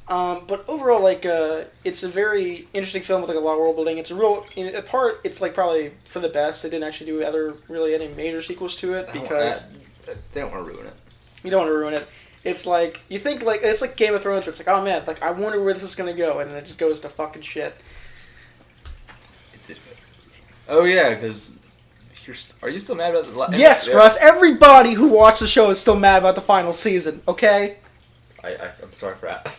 Speaker 2: But overall, like, it's a very interesting film with like a lot of world building. It's a real, in a part, it's like probably for the best. They didn't actually do any major sequels to it because
Speaker 1: they don't want to ruin it.
Speaker 2: You don't want to ruin it. It's like, you think, like, it's like Game of Thrones where it's like, oh man, like, I wonder where this is going to go, and then it just goes to fucking shit.
Speaker 1: Oh yeah, because are you still mad about the last...
Speaker 2: Yes, Russ, everybody who watched the show is still mad about the final season, okay?
Speaker 1: I'm sorry for that.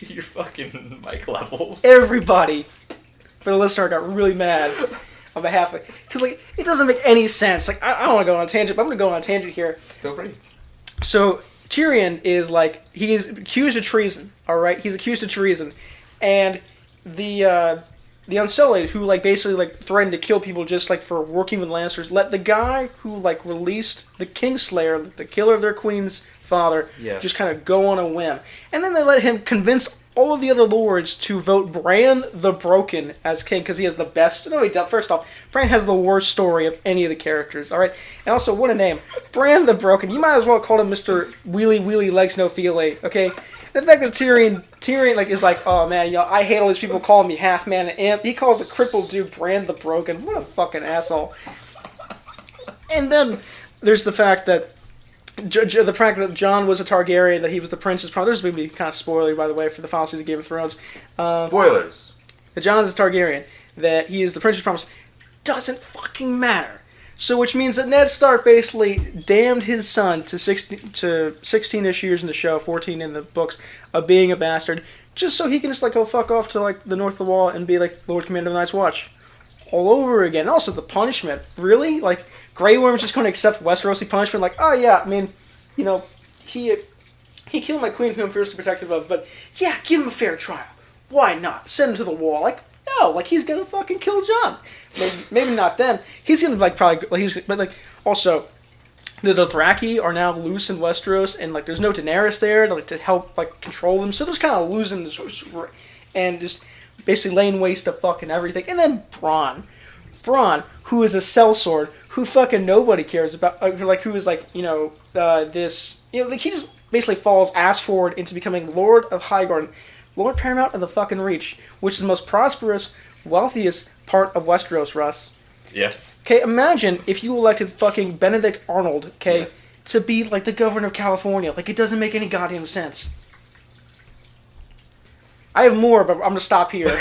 Speaker 1: Your fucking mic levels.
Speaker 2: Everybody, for the listener, got really mad on behalf of... Because, like, it doesn't make any sense. Like, I don't want to go on a tangent, but I'm going to go on a tangent here.
Speaker 1: Feel free.
Speaker 2: So, Tyrion is, like, he is accused of treason, alright? He's accused of treason. And the Unsullied, who, like, basically, like, threatened to kill people just, like, for working with Lannisters, let the guy who, like, released the Kingslayer, the killer of their queen's father, just kind of go on a whim. And then they let him convince all of the other lords to vote Bran the Broken as king, because he has the best... No, first off, Bran has the worst story of any of the characters, alright? And also, what a name. Bran the Broken. You might as well call him Mr. Wheelie Wheelie Legs No Feely, okay? The fact that Tyrion like, is like, oh man, I hate all these people calling me half-man and imp. He calls a crippled dude Bran the Broken. What a fucking asshole. And then there's the fact that Jon was a Targaryen, that he was the prince's promise. This is going to be kind of spoilery, by the way, for the final season of Game of Thrones.
Speaker 1: Spoilers.
Speaker 2: That Jon is a Targaryen, that he is the prince's promise. Doesn't fucking matter. So, which means that Ned Stark basically damned his son to 16-ish years in the show, 14 in the books, of being a bastard, just so he can just, like, go fuck off to, like, the north of the wall and be, like, Lord Commander of the Night's Watch. All over again. And also, the punishment. Really? Like, Grey Worm's just going to accept Westerosi punishment? Like, oh yeah, I mean, you know, he killed my queen who I'm fiercely protective of, but yeah, give him a fair trial. Why not? Send him to the wall. Like, no, like, he's going to fucking kill Jon. Maybe not then. He's going to, like, probably, like, but, like, also, the Dothraki are now loose in Westeros, and, like, there's no Daenerys there to, like, to help, like, control them, so they're just kind of losing this, and just basically laying waste to fucking everything. And then Bronn, who is a sellsword, who fucking nobody cares about, like, who is, like, you know, this, you know, like, he just basically falls ass forward into becoming Lord of Highgarden, Lord Paramount of the fucking Reach, which is the most prosperous, wealthiest part of Westeros, Russ.
Speaker 1: Yes.
Speaker 2: Okay, imagine if you elected fucking Benedict Arnold, okay,
Speaker 1: yes,
Speaker 2: to be, like, the governor of California. Like, it doesn't make any goddamn sense. I have more, but I'm gonna stop here.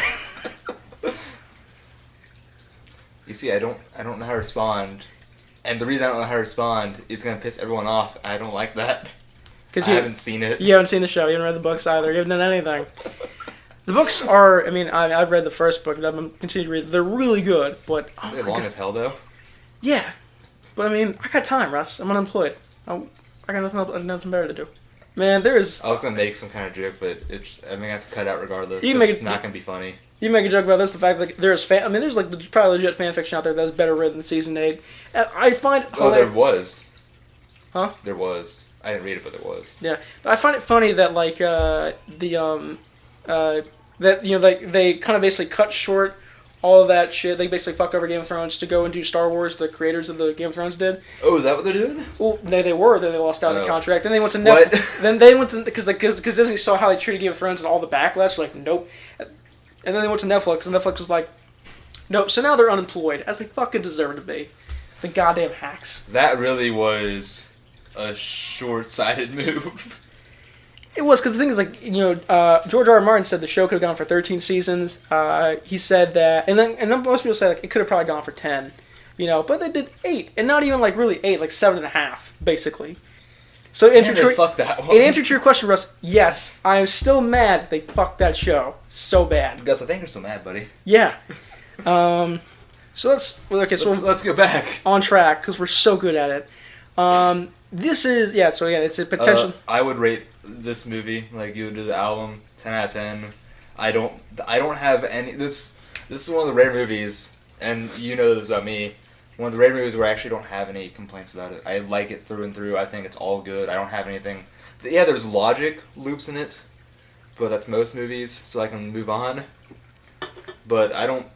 Speaker 1: You see, I don't know how to respond, and the reason I don't know how to respond is gonna piss everyone off. I don't like that. Because I haven't seen it.
Speaker 2: You haven't seen the show. You haven't read the books either. You haven't done anything. The books are. I mean, I've read the first book. I'm gonna continue to read. They're really good, but
Speaker 1: they're long as hell, though.
Speaker 2: Yeah, but I mean, I got time, Russ. I'm unemployed. I got nothing better to do. Man, there's...
Speaker 1: I was going to make some kind of joke, but I'm going to have to cut out regardless. It's not going to be funny.
Speaker 2: You make a joke about this, the fact that there's there's like probably legit fan fiction out there that's better written than Season 8. And I find it
Speaker 1: hilarious. Oh, there was.
Speaker 2: Huh?
Speaker 1: There was. I didn't read it, but there was.
Speaker 2: Yeah. I find it funny that, like, that, you know, like, they kind of basically cut short all of that shit. They basically fuck over Game of Thrones to go and do Star Wars, the creators of the Game of Thrones did.
Speaker 1: Oh, is that what they're doing?
Speaker 2: Well, they were. Then they lost out on the contract. Then they went to Netflix.
Speaker 1: What?
Speaker 2: Then they went to... Because Disney saw how they treated Game of Thrones and all the backlash. Like, nope. And then they went to Netflix, and Netflix was like, Nope. So now they're unemployed, as they fucking deserve to be. The goddamn hacks.
Speaker 1: That really was a short-sighted move.
Speaker 2: It was, because the thing is, like, George R. R. Martin said the show could have gone for 13 seasons. He said that, and then most people say, like, it could have probably gone for 10. But they did 8, and not even, like, really 8, like 7.5, basically. So in answer to your question, Russ, yes, I am still mad that they fucked that show so bad.
Speaker 1: Gus, I think you're so mad, buddy.
Speaker 2: Yeah. So let's
Speaker 1: go back
Speaker 2: on track, because we're so good at it. It's a potential.
Speaker 1: I would rate this movie like you would do the album 10 out of 10. I don't have any. This is one of the rare movies, and you know this about me. One of the rare movies where I actually don't have any complaints about it. I like it through and through. I think it's all good. I don't have anything. Yeah, there's logic loops in it, but that's most movies, so I can move on. But I don't.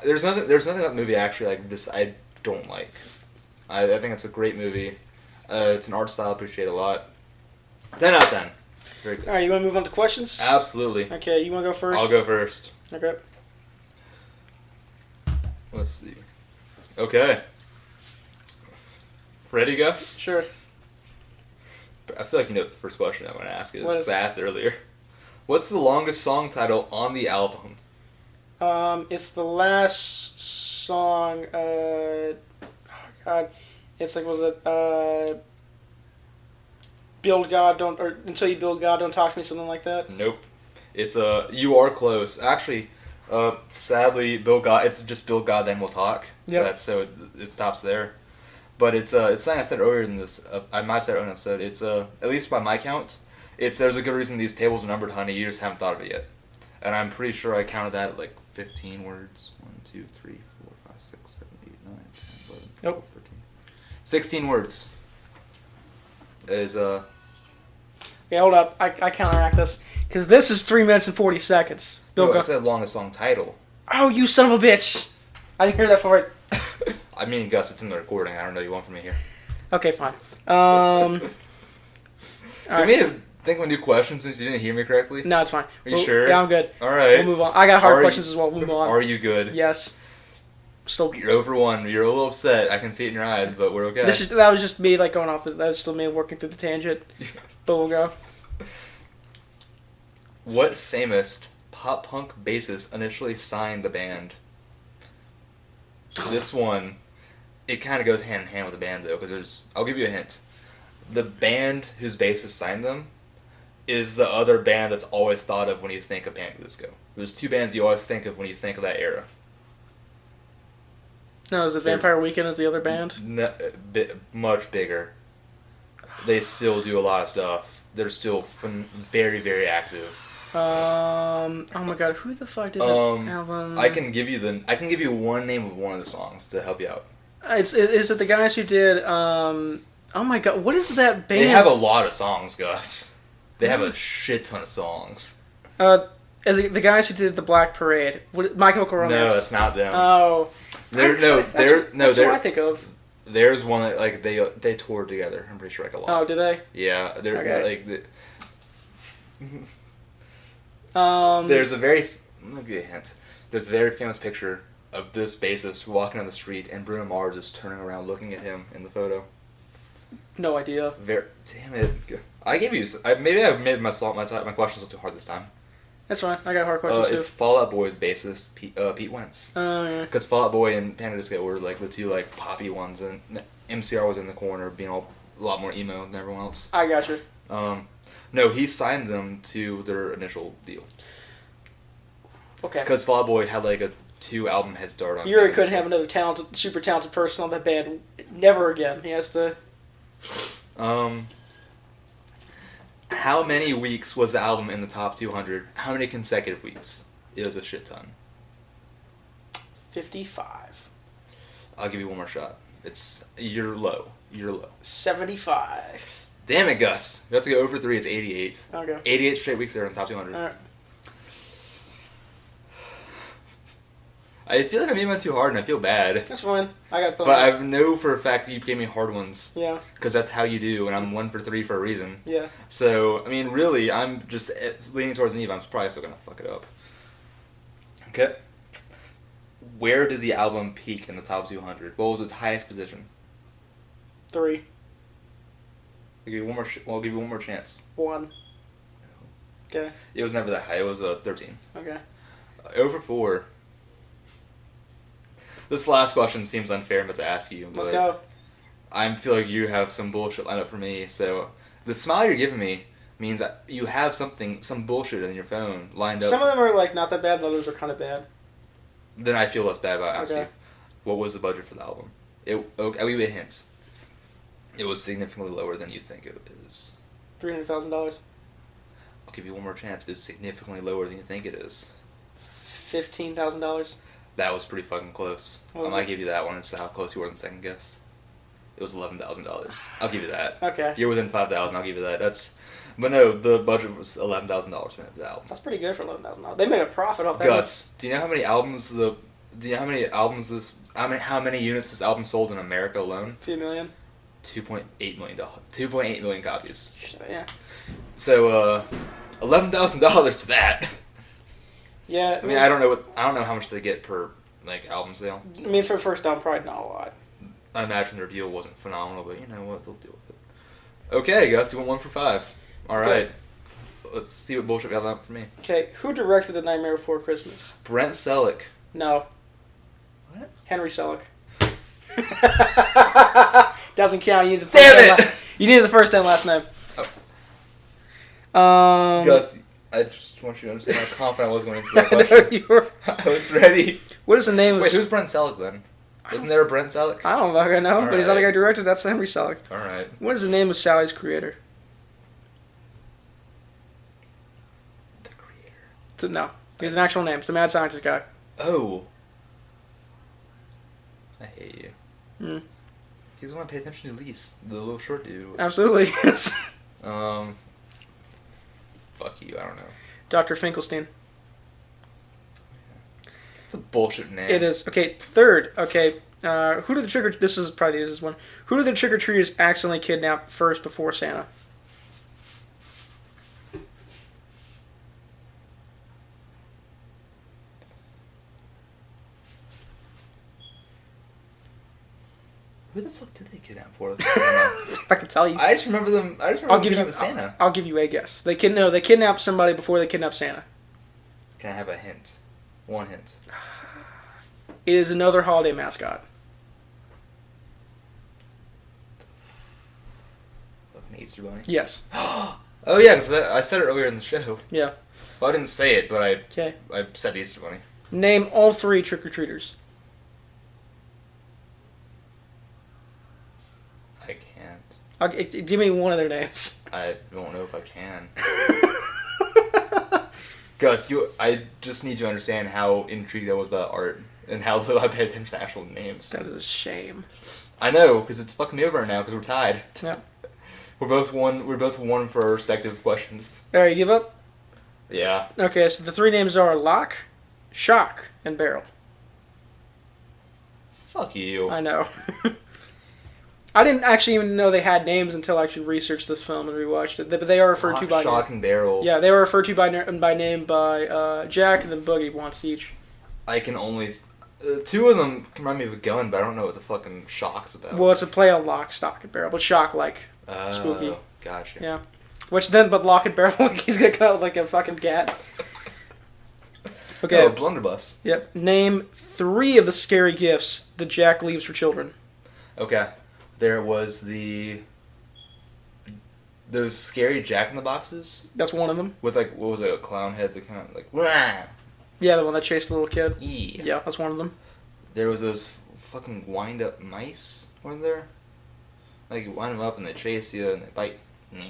Speaker 1: There's nothing about the movie actually I don't like. I think it's a great movie. It's an art style I appreciate a lot. 10 out of 10. Very good.
Speaker 2: All right, you want to move on to questions?
Speaker 1: Absolutely.
Speaker 2: Okay, you want to go first?
Speaker 1: I'll go first.
Speaker 2: Okay.
Speaker 1: Let's see. Okay. Ready, Gus?
Speaker 2: Sure.
Speaker 1: I feel like you know what the first question I'm going to ask is,
Speaker 2: What is
Speaker 1: because I asked earlier. What's the longest song title on the album?
Speaker 2: It's the last song, oh God. It's like, was it, Build God, Don't, or Until You Build God, Don't Talk to Me, something like that?
Speaker 1: Nope. It's, You Are Close. Actually, sadly, it's just Build God, Then We'll Talk.
Speaker 2: Yeah.
Speaker 1: So it stops there. But it's something I said earlier in this, I might have said it in an episode, it's, at least by my count, there's a good reason these tables are numbered, honey, you just haven't thought of it yet. And I'm pretty sure I counted that like 15 words. 1, 2, 3, 4, 5, 6, 7, 8, 9, 10, 11, 12, 13. 16 words. Is
Speaker 2: Yeah, hold up. I counteract this. Because this is 3 minutes and 40 seconds.
Speaker 1: I said longest song title.
Speaker 2: Oh, you son of a bitch! I didn't hear that for it.
Speaker 1: I mean, Gus, it's in the recording. I don't know what you want from me here.
Speaker 2: Okay, fine.
Speaker 1: Do me to think of a new question since you didn't hear me correctly?
Speaker 2: No, it's fine.
Speaker 1: Are you sure?
Speaker 2: Yeah, I'm good.
Speaker 1: All right.
Speaker 2: We'll move on. I got hard questions as well. We'll move on.
Speaker 1: Are you good?
Speaker 2: Yes. Still.
Speaker 1: You're over 1. You're a little upset. I can see it in your eyes, but we're okay.
Speaker 2: That was just me like going off. That was still me working through the tangent. But we'll go.
Speaker 1: What famous pop punk bassist initially signed the band? This one, it kind of goes hand in hand with the band though, because I'll give you a hint. The band whose bassist signed them is the other band that's always thought of when you think of Panic! At the Disco. There's 2 bands you always think of when you think of that era.
Speaker 2: No, is it Vampire Weekend is the other band?
Speaker 1: No, much bigger. They still do a lot of stuff. They're still very, very active.
Speaker 2: Oh my God, who the fuck did that album?
Speaker 1: I can give you one name of one of the songs to help you out.
Speaker 2: Is it the guys who did? Oh my God, what is that band?
Speaker 1: They have a lot of songs, Gus. They have a shit ton of songs.
Speaker 2: Is it the guys who did the Black Parade? My Chemical Romance?
Speaker 1: No, that's not them.
Speaker 2: Oh,
Speaker 1: that's
Speaker 2: what I think of.
Speaker 1: There's one that like they toured together. I'm pretty sure like a lot.
Speaker 2: Oh, did they?
Speaker 1: Yeah, they're
Speaker 2: okay.
Speaker 1: There's a very. Let me give you a hint. There's a very famous picture of this bassist walking on the street, and Bruno Mars is turning around looking at him in the photo.
Speaker 2: No idea.
Speaker 1: Damn it! I gave you. Maybe I made my questions too hard this time.
Speaker 2: That's fine. I got hard questions too.
Speaker 1: It's Fall Out Boy's bassist Pete Wentz.
Speaker 2: Oh yeah.
Speaker 1: Because Fall Out Boy and Panic! At the Disco were like the 2 like poppy ones, and MCR was in the corner being a lot more emo than everyone else.
Speaker 2: I got you.
Speaker 1: No, he signed them to their initial deal.
Speaker 2: Okay.
Speaker 1: Because Fall Out Boy had like a 2 album head start on.
Speaker 2: You really couldn't have another super talented person on that band. Never again. He has to.
Speaker 1: How many weeks was the album in the top 200? How many consecutive weeks? It was a shit ton.
Speaker 2: 55.
Speaker 1: I'll give you one more shot. You're low.
Speaker 2: 75.
Speaker 1: Damn it, Gus. You have to go over 3. It's 88.
Speaker 2: Okay.
Speaker 1: 88 straight weeks there in the top 200.
Speaker 2: All right.
Speaker 1: I feel like I'm aiming too hard and I feel bad.
Speaker 2: That's fine. I got.
Speaker 1: But I know for a fact that you gave me hard ones.
Speaker 2: Yeah.
Speaker 1: Because that's how you do, and I'm 1 for 3 for a reason.
Speaker 2: Yeah.
Speaker 1: So I mean, really, I'm just leaning towards me, but I'm probably still gonna fuck it up. Okay. where did the album peak in the top 200? What was its highest position?
Speaker 2: 3.
Speaker 1: I'll give you one more. I'll give you one more chance.
Speaker 2: 1. Okay.
Speaker 1: It was never that high. It was 13.
Speaker 2: Okay.
Speaker 1: Over 4. This last question seems unfair but to ask you.
Speaker 2: Let's go.
Speaker 1: I feel like you have some bullshit lined up for me. So the smile you're giving me means that you have some bullshit in your phone lined up.
Speaker 2: Some of them are like not that bad, and others are kind of bad.
Speaker 1: Then I feel less bad about asking
Speaker 2: Okay.
Speaker 1: you. What was the budget for the album? I'll give you a hint. It was significantly lower than you think it is.
Speaker 2: $300,000.
Speaker 1: I'll give you one more chance. It's significantly lower than you think it is.
Speaker 2: $15,000.
Speaker 1: That was pretty fucking close.
Speaker 2: What
Speaker 1: I
Speaker 2: was
Speaker 1: might
Speaker 2: it?
Speaker 1: give you that one. It's how close you were in the second guess. It was $11,000. I'll give you that.
Speaker 2: Okay.
Speaker 1: You're within $5,000. I'll give you that. But no, the budget was $11,000 for the album.
Speaker 2: That's pretty good for $11,000. They made a profit off that.
Speaker 1: Gus, do you know how many units this album sold in America alone?
Speaker 2: A few million.
Speaker 1: $2.8 million. 2.8 million copies.
Speaker 2: Yeah.
Speaker 1: So, $11,000 to that.
Speaker 2: Yeah.
Speaker 1: I mean, I don't know how much they get per album sale.
Speaker 2: I mean, for the first album, probably not a lot.
Speaker 1: I imagine their deal wasn't phenomenal, but you know what, they'll deal with it. Okay, Gus, you went 1 for 5. All right. Let's see what bullshit you have out for me.
Speaker 2: Okay, who directed The Nightmare Before Christmas?
Speaker 1: Brent Selleck.
Speaker 2: No.
Speaker 1: What?
Speaker 2: Henry Selick. Doesn't count. You need the first
Speaker 1: Damn
Speaker 2: and
Speaker 1: it!
Speaker 2: you needed the first and last name.
Speaker 1: Gus, I just want you to understand how confident I was going into that
Speaker 2: I know
Speaker 1: question.
Speaker 2: you were.
Speaker 1: I was ready.
Speaker 2: What is the name of...
Speaker 1: Wait, who's Brent Selleck then? Isn't there a Brent Selleck?
Speaker 2: I don't fucking know, but he's not the guy who directed. That's Henry Selick.
Speaker 1: Alright.
Speaker 2: What is the name of Sally's creator?
Speaker 1: The creator.
Speaker 2: No. He's an actual name. It's a mad scientist guy.
Speaker 1: Oh. I hate you.
Speaker 2: Hmm.
Speaker 1: He's the one I pay attention to least. The little short dude.
Speaker 2: Absolutely.
Speaker 1: Fuck you, I don't know.
Speaker 2: Dr. Finkelstein.
Speaker 1: It's a bullshit name.
Speaker 2: It is. Okay, third. Okay, who do the trick or... This is probably the easiest one. Who do the trick-or-treaters accidentally kidnap first before Santa?
Speaker 1: Who the fuck did they kidnap for?
Speaker 2: I can tell you.
Speaker 1: I just remember them.
Speaker 2: I'll give you
Speaker 1: kidnapping Santa.
Speaker 2: I'll give you a guess. They kidnap somebody before they kidnap Santa.
Speaker 1: Can I have a hint? One hint.
Speaker 2: It is another holiday mascot.
Speaker 1: Fucking Easter Bunny.
Speaker 2: Yes.
Speaker 1: Oh yeah, because I said it earlier in the show.
Speaker 2: Yeah.
Speaker 1: Well, I didn't say it, but
Speaker 2: Okay.
Speaker 1: I said Easter Bunny.
Speaker 2: Name all 3 trick-or-treaters.
Speaker 1: I can't.
Speaker 2: Give me one of their names.
Speaker 1: I don't know if I can. Gus, I just need you to understand how intrigued I was about art and how little I pay attention to actual names.
Speaker 2: That is a shame.
Speaker 1: I know, because it's fucking me over now because we're tied.
Speaker 2: Yeah.
Speaker 1: We're both one for our respective questions.
Speaker 2: All right, you give up?
Speaker 1: Yeah.
Speaker 2: Okay, so the 3 names are Lock, Shock, and Barrel.
Speaker 1: Fuck you.
Speaker 2: I know. I didn't actually even know they had names until I actually researched this film and rewatched it. But they are referred to by
Speaker 1: Shock
Speaker 2: name.
Speaker 1: and Barrel.
Speaker 2: Yeah, they were referred to by name by Jack and then Boogie once each.
Speaker 1: I can only... 2 of them can remind me of a gun, but I don't know what the fucking Shock's about.
Speaker 2: Well, it's a play on Lock, Stock, and Barrel, but Shock like spooky.
Speaker 1: Gotcha.
Speaker 2: Yeah. But Lock and Barrel, like he's gonna come out like a fucking cat. Okay.
Speaker 1: Oh, blunderbuss.
Speaker 2: Yep. Name 3 of the scary gifts that Jack leaves for children.
Speaker 1: Okay. There was those scary Jack-in-the-Boxes
Speaker 2: That's one of them.
Speaker 1: with what was it, a clown head that kind of Wah!
Speaker 2: Yeah, the one that chased the little kid.
Speaker 1: Yeah.
Speaker 2: Yeah, that's one of them.
Speaker 1: There was those fucking wind-up mice, weren't there? Like you wind them up and they chase you and they bite. Did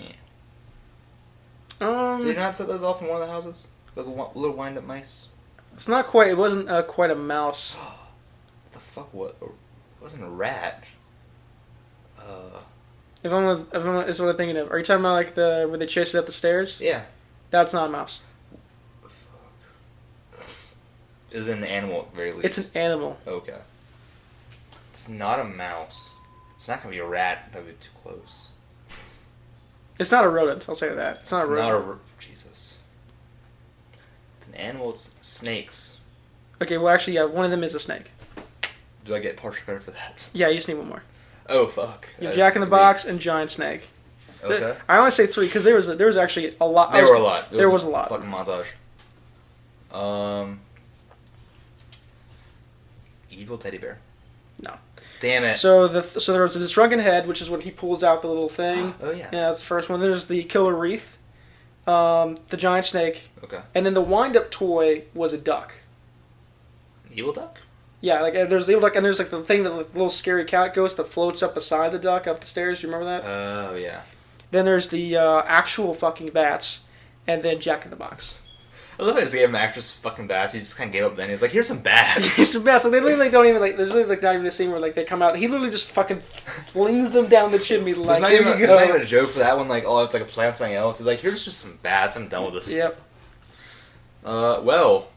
Speaker 1: you not set those off in one of the houses? Little wind-up mice.
Speaker 2: It's not quite. It wasn't quite a mouse.
Speaker 1: What the fuck? What? It wasn't a rat.
Speaker 2: If is what I'm thinking of. Are you talking about like where they chase it up the stairs?
Speaker 1: Yeah.
Speaker 2: That's not a mouse.
Speaker 1: Is it an animal at the very least?
Speaker 2: It's an animal.
Speaker 1: Okay. It's not a mouse. It's not gonna be a rat. That'd be too close.
Speaker 2: It's not a rodent. I'll say that. It's not a rodent.
Speaker 1: Jesus. It's an animal. It's snakes.
Speaker 2: Okay, well, actually, yeah, one of them is a snake.
Speaker 1: Do I get partial credit for that?
Speaker 2: Yeah, you just need one more.
Speaker 1: Oh, fuck.
Speaker 2: You have Jack in the Box and Giant Snake.
Speaker 1: Okay.
Speaker 2: I only say 3 because there was actually a lot.
Speaker 1: There were a lot.
Speaker 2: There was a lot.
Speaker 1: Fucking montage. Evil teddy bear.
Speaker 2: No.
Speaker 1: Damn it.
Speaker 2: So there was the Shrunken Head, which is when he pulls out the little thing.
Speaker 1: Oh, yeah.
Speaker 2: Yeah, that's the first one. There's the Killer Wreath, the Giant Snake,
Speaker 1: Okay.
Speaker 2: and then the wind-up toy was a duck.
Speaker 1: Evil duck?
Speaker 2: Yeah, like there's the duck, and there's like the thing that like, the little scary cat ghost that floats up beside the duck up the stairs. Do you remember that?
Speaker 1: Oh, yeah.
Speaker 2: Then there's the actual fucking bats, and then Jack in the Box.
Speaker 1: I love how he just gave him actress fucking bats. He just kind of gave up then. He's like, here's some bats.
Speaker 2: Here's some bats. Like, they literally don't even, like, there's literally like, not even a scene where, like, they come out. He literally just fucking flings them down the chimney, like,
Speaker 1: there's not even a joke for that one, like, oh, it's like a plan something else. He's like, here's just some bats. I'm done with this.
Speaker 2: Yep.
Speaker 1: Well,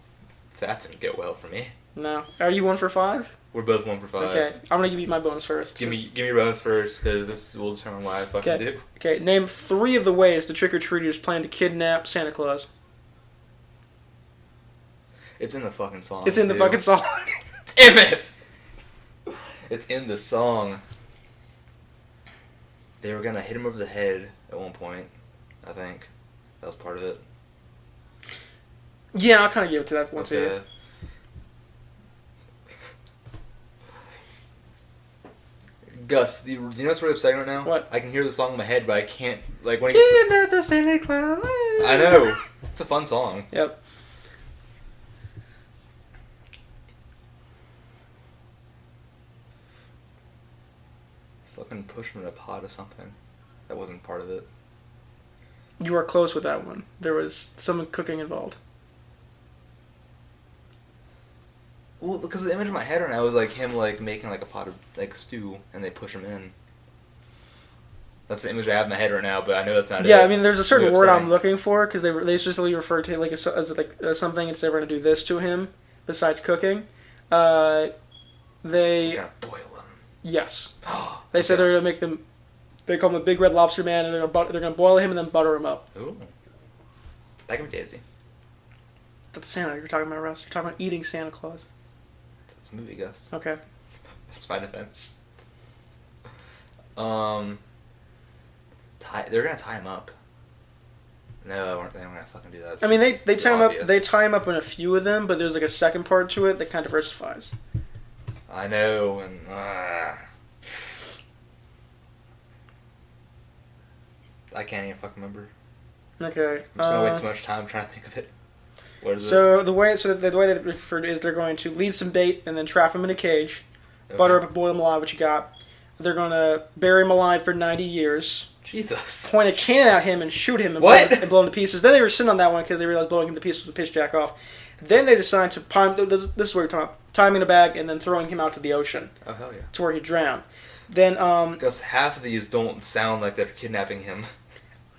Speaker 1: that didn't go well for me.
Speaker 2: No. Are you 1 for 5?
Speaker 1: We're both 1 for 5.
Speaker 2: Okay. I'm gonna give you my bonus first.
Speaker 1: Give me your bonus first, because this will determine why I fucking do.
Speaker 2: Okay, name 3 of the ways the trick-or-treaters plan to kidnap Santa Claus.
Speaker 1: It's in the fucking song.
Speaker 2: It's in the fucking song.
Speaker 1: Damn it! It's in the song. They were gonna hit him over the head at one point, I think. That was part of it.
Speaker 2: Yeah, I'll kind of give it to that one too.
Speaker 1: Okay. Gus, do you know what's really upsetting right now?
Speaker 2: What?
Speaker 1: I can hear the song in my head, but I can't, like, when he gets...
Speaker 2: Kidnap the Santa Claus.
Speaker 1: I know. It's a fun song.
Speaker 2: Yep.
Speaker 1: Fucking push him in a pot or something. That wasn't part of it.
Speaker 2: You were close with that one. There was some cooking involved.
Speaker 1: Well, because the image in my head right now was like him like making like a pot of like stew, and they push him in. That's the image I have in my head right now, but I know that's not it.
Speaker 2: Yeah, I mean, there's a certain
Speaker 1: Really
Speaker 2: word
Speaker 1: upsetting.
Speaker 2: I'm looking for because they specifically refer to it like as something. It's never going to do this to him besides cooking. They
Speaker 1: You're gonna boil him.
Speaker 2: yes, they said they're going to make them. They call him the Big Red Lobster Man, and they're going to boil him and then butter him up.
Speaker 1: Ooh, that can be tasty.
Speaker 2: That's Santa you're talking about, Russ. You're talking about eating Santa Claus.
Speaker 1: It's a movie, Gus.
Speaker 2: Okay.
Speaker 1: It's my defense. They're gonna tie him up. No, they weren't gonna fucking do that.
Speaker 2: I mean, they
Speaker 1: It's
Speaker 2: tie him
Speaker 1: obvious.
Speaker 2: up. They tie him up in a few of them, but there's like a second part to it that kind of diversifies.
Speaker 1: I know, and I can't even fucking remember.
Speaker 2: Okay.
Speaker 1: I'm just gonna waste so much time trying to think of it. What is it?
Speaker 2: The way they refer to it is they're going to lead some bait and then trap him in a cage,
Speaker 1: Okay.
Speaker 2: butter up and boil him alive, what you got. They're going to bury him alive for 90 years,
Speaker 1: Jesus.
Speaker 2: point a cannon at him and shoot him and blow him to pieces. Then they rescind on that one because they realized blowing him to pieces would piss Jack off. Then they decide to this is what we're talking about, tie him in a bag and then throwing him out to the ocean
Speaker 1: Oh hell yeah.
Speaker 2: to where he drowned. Then
Speaker 1: Gus, half of these don't sound like they're kidnapping him.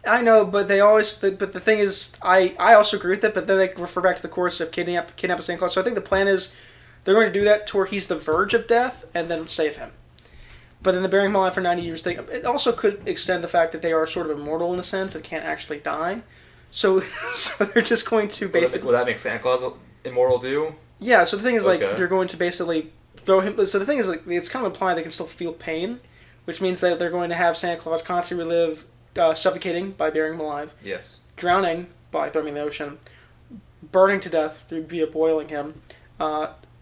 Speaker 2: I know, but they always. But the thing is, I also agree with it. But then they refer back to the course of kidnap Santa Claus. So I think the plan is they're going to do that to where he's the verge of death and then save him. But then the burying him alive for 90 years thing. It also could extend the fact that they are sort of immortal in a sense and can't actually die. So they're just going to basically.
Speaker 1: Will that make Santa Claus immortal too?
Speaker 2: Yeah. So the thing is, like,
Speaker 1: Okay.
Speaker 2: they're going to basically throw him. So the thing is, like, it's kind of implied they can still feel pain, which means that they're going to have Santa Claus constantly relive. Suffocating by burying him alive,
Speaker 1: Yes.
Speaker 2: drowning by throwing him in the ocean, burning to death via boiling him,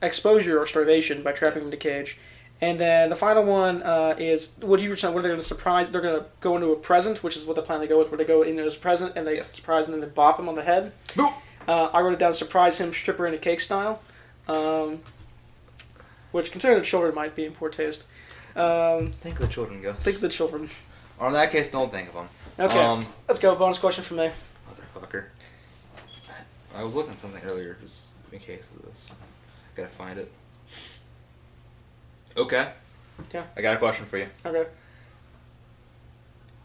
Speaker 2: exposure or starvation by trapping him in a cage, and then the final one is what are they going to surprise? They're going to go into a present, which is what the plan they go with, where they go in as a present and they surprise him and then bop him on the head.
Speaker 1: Boop.
Speaker 2: I wrote it down: surprise him, stripper in a cake style, which considering the children might be in poor taste.
Speaker 1: Think of the children, Gus.
Speaker 2: Think of the children.
Speaker 1: Or in that case, don't think of them.
Speaker 2: Okay, let's go. Bonus question from me.
Speaker 1: Motherfucker. I was looking at something earlier, just in case of this. Gotta find it. Okay.
Speaker 2: Yeah.
Speaker 1: I got a question for you.
Speaker 2: Okay.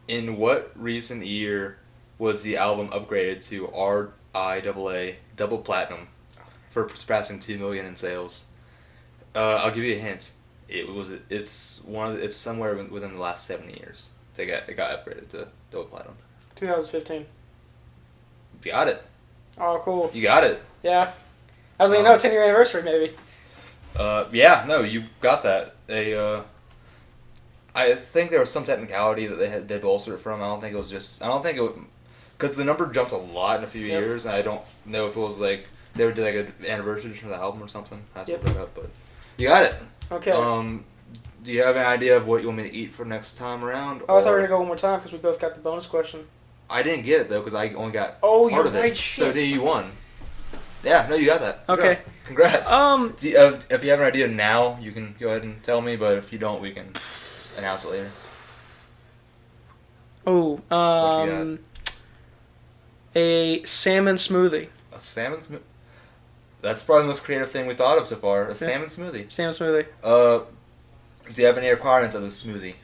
Speaker 1: In what recent year was the album upgraded to RIAA double platinum for surpassing 2 million in sales? I'll give you a hint. It's somewhere within the last 7 years. It got upgraded to double platinum.
Speaker 2: 2015.
Speaker 1: You got it.
Speaker 2: Oh, cool.
Speaker 1: You got it.
Speaker 2: Yeah. I was like, 10-year anniversary maybe.
Speaker 1: Yeah, no, you got that. I think there was some technicality that they bolstered it from. I don't think it because the number jumped a lot in a few years, and I don't know if it was like they did like an anniversary edition of the album or something. I have to look that up, but you got it.
Speaker 2: Okay.
Speaker 1: Do you have an idea of what you want me to eat for next time around?
Speaker 2: Oh, I thought we were gonna go one more time because we both got the bonus question.
Speaker 1: I didn't get it though because I only got
Speaker 2: part of it.
Speaker 1: Right, so you won. Yeah, no, you got that.
Speaker 2: Okay.
Speaker 1: Congrats. If you have an idea now, you can go ahead and tell me. But if you don't, we can announce it later.
Speaker 2: Oh, a salmon smoothie.
Speaker 1: A salmon smoothie. That's probably the most creative thing we thought of so far. Salmon smoothie.
Speaker 2: Salmon smoothie.
Speaker 1: Do you have any requirements of this smoothie?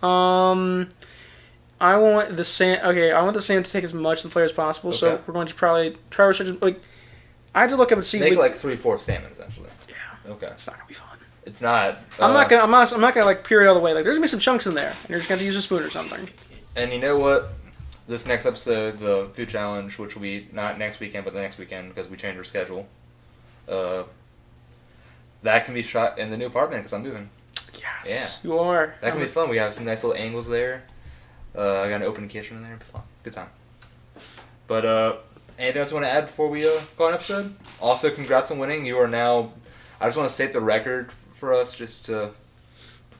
Speaker 2: I want the salmon to take as much of the flavor as possible. Okay. So we're going to probably try restriction. Like, I had to look up and see.
Speaker 1: Make like 3/4 salmon essentially.
Speaker 2: Yeah.
Speaker 1: Okay.
Speaker 2: It's not gonna be fun.
Speaker 1: It's not.
Speaker 2: I'm not gonna like pure it all the way. Like, there's gonna be some chunks in there, and you're just gonna have to use a spoon or something.
Speaker 1: And you know what? This next episode, the food challenge, which will be not next weekend, but the next weekend because we changed our schedule. That can be shot in the new apartment because I'm moving.
Speaker 2: Yes. Yeah. You are.
Speaker 1: That can be fun. We have some nice little angles there. I got an open kitchen in there. It'll be fun. Good time. But anything else you want to add before we call an episode? Also, congrats on winning. You are now. I just want to state the record for us just to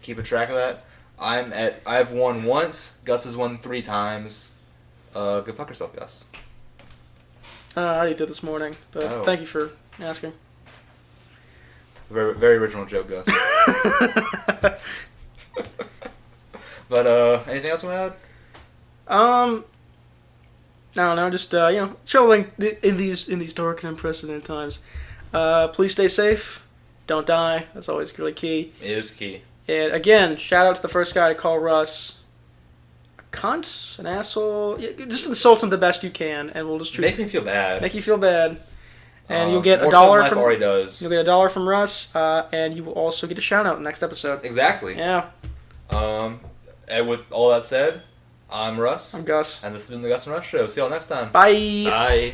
Speaker 1: keep a track of that. I've won once. Gus has won 3 times. Go fuck yourself, Gus.
Speaker 2: I already did this morning, but thank you for asking.
Speaker 1: Very, very original joke, Gus. But anything else you want to add?
Speaker 2: I don't know. Just traveling in these dark and unprecedented times. Please stay safe. Don't die. That's always really key.
Speaker 1: It is key.
Speaker 2: And again, shout out to the first guy to call Russ a cunt, an asshole. Just insult him the best you can, and we'll just
Speaker 1: make me feel bad.
Speaker 2: Make you feel bad. And you'll get $1 from.
Speaker 1: Already does.
Speaker 2: You'll get $1 from Russ, and you will also get a shout out in the next episode.
Speaker 1: Exactly.
Speaker 2: Yeah.
Speaker 1: And with all that said, I'm Russ.
Speaker 2: I'm Gus.
Speaker 1: And this has been the Gus and Rus Show. See y'all next time.
Speaker 2: Bye.
Speaker 1: Bye.